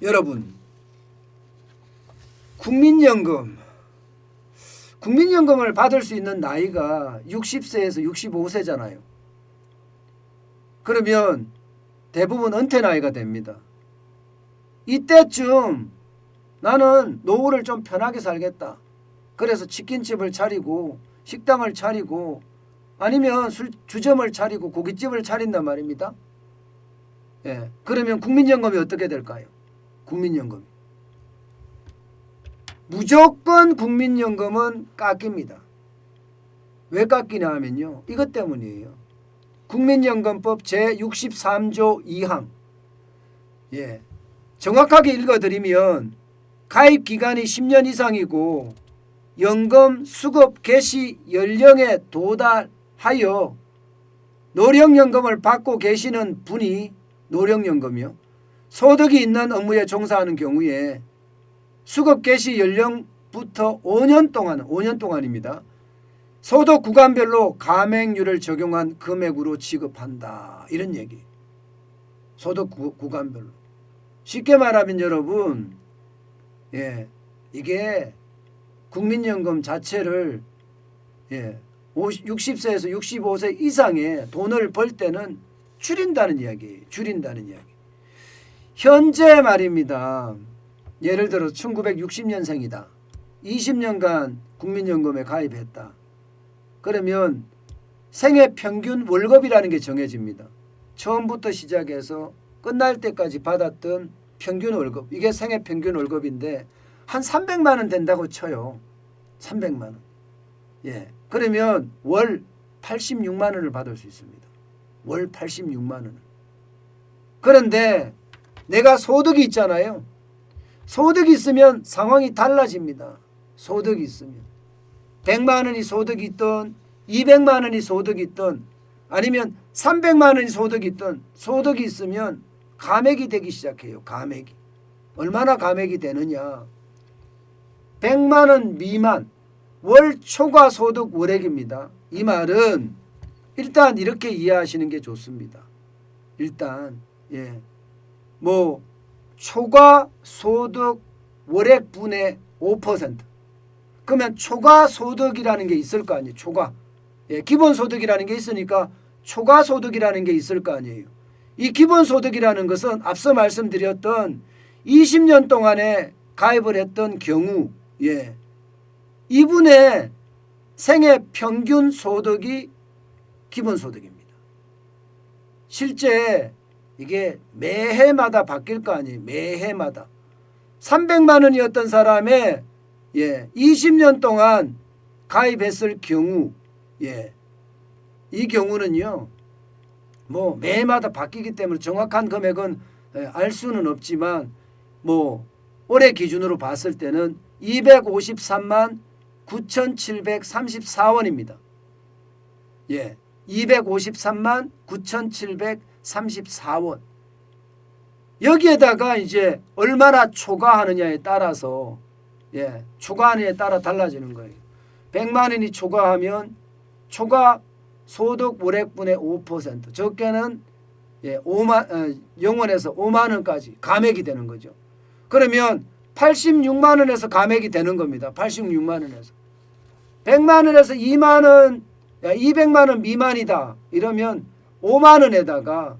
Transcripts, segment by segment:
여러분, 국민연금을 받을 수 있는 나이가 60세에서 65세잖아요. 그러면 대부분 은퇴 나이가 됩니다. 이때쯤 나는 노후를 좀 편하게 살겠다. 그래서 치킨집을 차리고 식당을 차리고 아니면 주점을 차리고 고깃집을 차린단 말입니다. 예, 그러면 국민연금이 어떻게 될까요? 국민연금. 무조건 국민연금은 깎입니다. 왜 깎이냐 하면요. 이것 때문이에요. 국민연금법 제63조 2항. 예, 정확하게 읽어드리면 가입 기간이 10년 이상이고 연금 수급 개시 연령에 도달하여 노령연금을 받고 계시는 분이 노령연금이요. 소득이 있는 업무에 종사하는 경우에 수급 개시 연령부터 5년 동안입니다. 소득 구간별로 감액률을 적용한 금액으로 지급한다. 이런 얘기. 소득 구간별로. 쉽게 말하면 여러분, 예, 이게 국민연금 자체를 60세에서 65세 이상의 돈을 벌 때는 줄인다는 이야기예요. 줄인다는 이야기. 현재 말입니다. 예를 들어 1960년생이다. 20년간 국민연금에 가입했다. 그러면 생애 평균 월급이라는 게 정해집니다. 처음부터 시작해서 끝날 때까지 받았던 평균 월급. 이게 생애 평균 월급인데 한 300만 원 된다고 쳐요. 300만 원. 예. 그러면 월 86만 원을 받을 수 있습니다. 월 86만 원을. 그런데 내가 소득이 있잖아요. 소득이 있으면 상황이 달라집니다. 소득이 있으면. 100만 원이 소득이 있든 200만 원이 소득이 있든 아니면 300만 원이 소득이 있든 소득이 있으면 감액이 되기 시작해요. 감액이. 얼마나 감액이 되느냐. 100만 원 미만 월 초과 소득 월액입니다. 이 말은 일단 이렇게 이해하시는 게 좋습니다. 일단 초과 소득 월액분의 5%. 그러면 초과 소득이라는 게 있을 거 아니에요. 초과. 기본 소득이라는 게 있으니까 초과 소득이라는 게 있을 거 아니에요. 이 기본 소득이라는 것은 앞서 말씀드렸던 20년 동안에 가입을 했던 경우 이분의 생애 평균 소득이 기본 소득입니다. 실제 이게 매해마다 바뀔 거 아니에요. 매해마다. 300만 원이었던 사람의 20년 동안 가입했을 경우 이 경우는요. 매해마다 바뀌기 때문에 정확한 금액은 알 수는 없지만 올해 기준으로 봤을 때는 253만 9,734원입니다. 253만 9,734원. 여기에다가 이제 얼마나 초과하느냐에 따라서 초과하느냐에 따라 달라지는 거예요. 100만 원이 초과하면 초과 소득 월액분의 5%. 적게는 0원에서 5만 원까지 감액이 되는 거죠. 그러면 86만 원에서 감액이 되는 겁니다. 86만 원에서. 100만 원에서 2만 원, 200만 원 미만이다. 이러면 5만 원에다가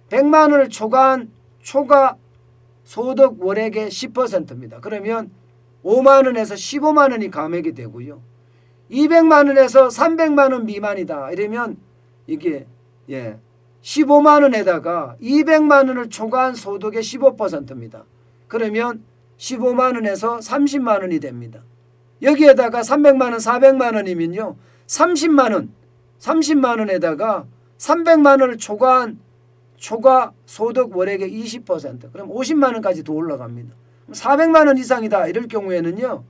100만 원을 초과한 초과 소득 월액의 10%입니다. 그러면 5만 원에서 15만 원이 감액이 되고요. 200만 원에서 300만 원 미만이다. 이러면 이게 15만 원에다가 200만 원을 초과한 소득의 15%입니다. 그러면 15만 원에서 30만 원이 됩니다. 여기에다가 300만 원, 400만 원이면요. 30만 원에다가 300만 원을 초과한 초과 소득 월액의 20%. 그럼 50만 원까지 더 올라갑니다. 400만 원 이상이다. 이럴 경우에는요.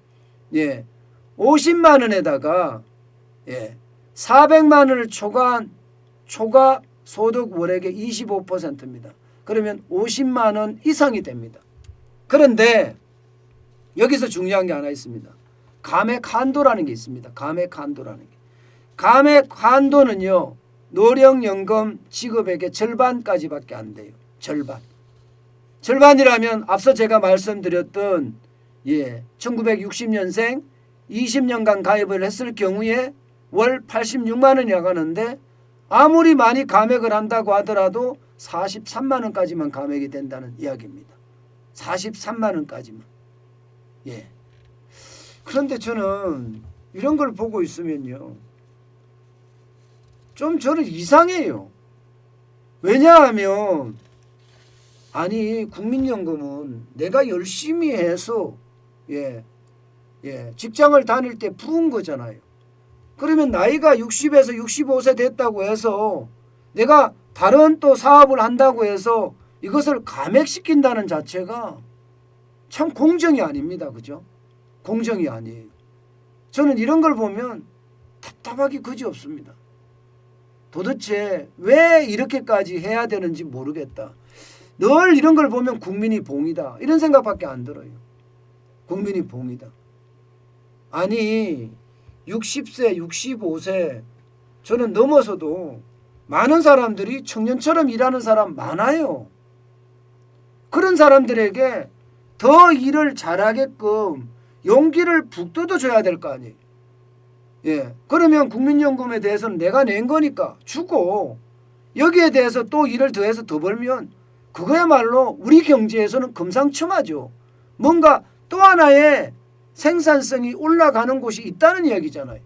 50만 원에다가 400만 원을 초과한 초과 소득 월액의 25%입니다. 그러면 50만 원 이상이 됩니다. 그런데 여기서 중요한 게 하나 있습니다. 감액 한도라는 게 있습니다. 감액 한도라는 게. 감액 한도는요. 노령연금 지급액의 절반까지밖에 안 돼요. 절반. 절반이라면 앞서 제가 말씀드렸던 1960년생 20년간 가입을 했을 경우에 월 86만 원이 나가는데 아무리 많이 감액을 한다고 하더라도 43만 원까지만 감액이 된다는 이야기입니다. 43만 원까지만. 예. 그런데 저는 이런 걸 보고 있으면요, 좀 저는 이상해요. 왜냐하면 아니 국민연금은 내가 열심히 해서 직장을 다닐 때 부은 거잖아요. 그러면 나이가 60에서 65세 됐다고 해서 내가 다른 또 사업을 한다고 해서 이것을 감액시킨다는 자체가 참 공정이 아닙니다. 그죠? 공정이 아니에요. 저는 이런 걸 보면 답답하기 그지없습니다. 도대체 왜 이렇게까지 해야 되는지 모르겠다. 늘 이런 걸 보면 국민이 봉이다. 이런 생각밖에 안 들어요. 국민이 봉이다. 아니 60세, 65세 저는 넘어서도 많은 사람들이 청년처럼 일하는 사람 많아요. 그런 사람들에게 더 일을 잘하게끔 용기를 북돋워 줘야 될 거 아니에요. 예. 그러면 국민연금에 대해서는 내가 낸 거니까 주고 여기에 대해서 또 일을 더해서 더 벌면 그거야말로 우리 경제에서는 금상첨화죠. 뭔가 또 하나의 생산성이 올라가는 곳이 있다는 이야기잖아요.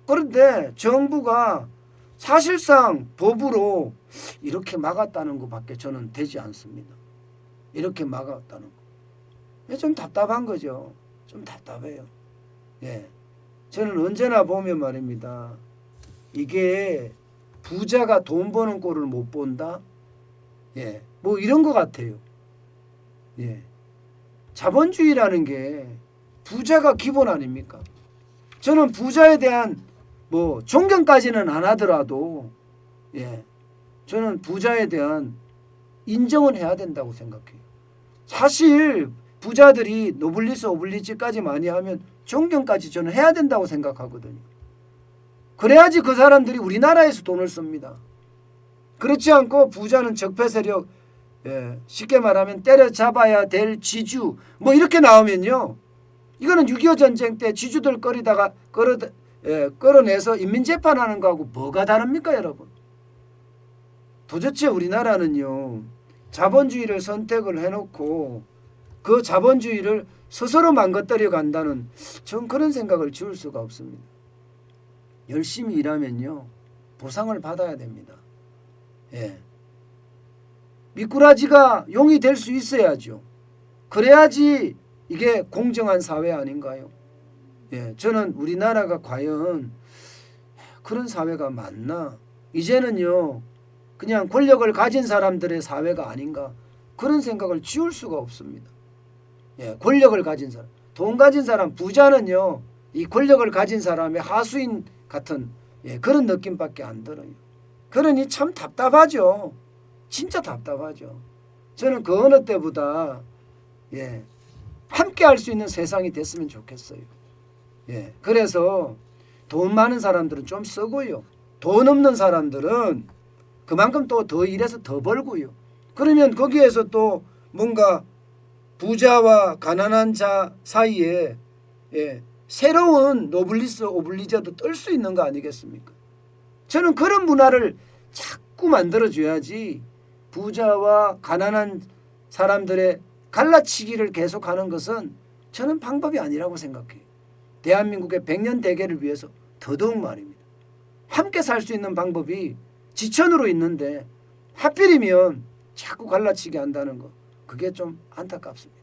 그런데 정부가 사실상 법으로 이렇게 막았다는 것밖에 저는 되지 않습니다. 이렇게 막았다는 거. 좀 답답한 거죠. 좀 답답해요. 예. 저는 언제나 보면 말입니다. 이게 부자가 돈 버는 꼴을 못 본다? 예. 뭐 이런 것 같아요. 예. 자본주의라는 게 부자가 기본 아닙니까? 저는 부자에 대한 뭐 존경까지는 안 하더라도 저는 부자에 대한 인정은 해야 된다고 생각해요. 사실 부자들이 노블리스 오블리주까지 많이 하면 존경까지 저는 해야 된다고 생각하거든요. 그래야지 그 사람들이 우리나라에서 돈을 씁니다. 그렇지 않고 부자는 적폐 세력, 쉽게 말하면 때려잡아야 될 지주 뭐 이렇게 나오면요, 이거는 6.25 전쟁 때 지주들 끌어내서 인민재판하는 거하고 뭐가 다릅니까 여러분? 도대체 우리나라는요, 자본주의를 선택을 해놓고 그 자본주의를 스스로 망가뜨려 간다는, 전 그런 생각을 지울 수가 없습니다. 열심히 일하면요 보상을 받아야 됩니다. 미꾸라지가 용이 될 수 있어야죠. 그래야지 이게 공정한 사회 아닌가요? 저는 우리나라가 과연 그런 사회가 맞나? 이제는요 그냥 권력을 가진 사람들의 사회가 아닌가, 그런 생각을 지울 수가 없습니다. 권력을 가진 사람, 돈 가진 사람, 부자는요 이 권력을 가진 사람의 하수인 같은 그런 느낌밖에 안 들어요. 그러니 참 답답하죠. 진짜 답답하죠. 저는 그 어느 때보다 함께 할 수 있는 세상이 됐으면 좋겠어요. 그래서 돈 많은 사람들은 좀 쓰고요, 돈 없는 사람들은 그만큼 또 더 일해서 더 벌고요. 그러면 거기에서 또 뭔가 부자와 가난한 자 사이에 새로운 노블리스 오블리주도 뜰 수 있는 거 아니겠습니까? 저는 그런 문화를 자꾸 만들어줘야지 부자와 가난한 사람들의 갈라치기를 계속하는 것은 저는 방법이 아니라고 생각해요. 대한민국의 100년 대계를 위해서 더더욱 말입니다. 함께 살 수 있는 방법이 지천으로 있는데 하필이면 자꾸 갈라치기 한다는 거, 그게 좀 안타깝습니다.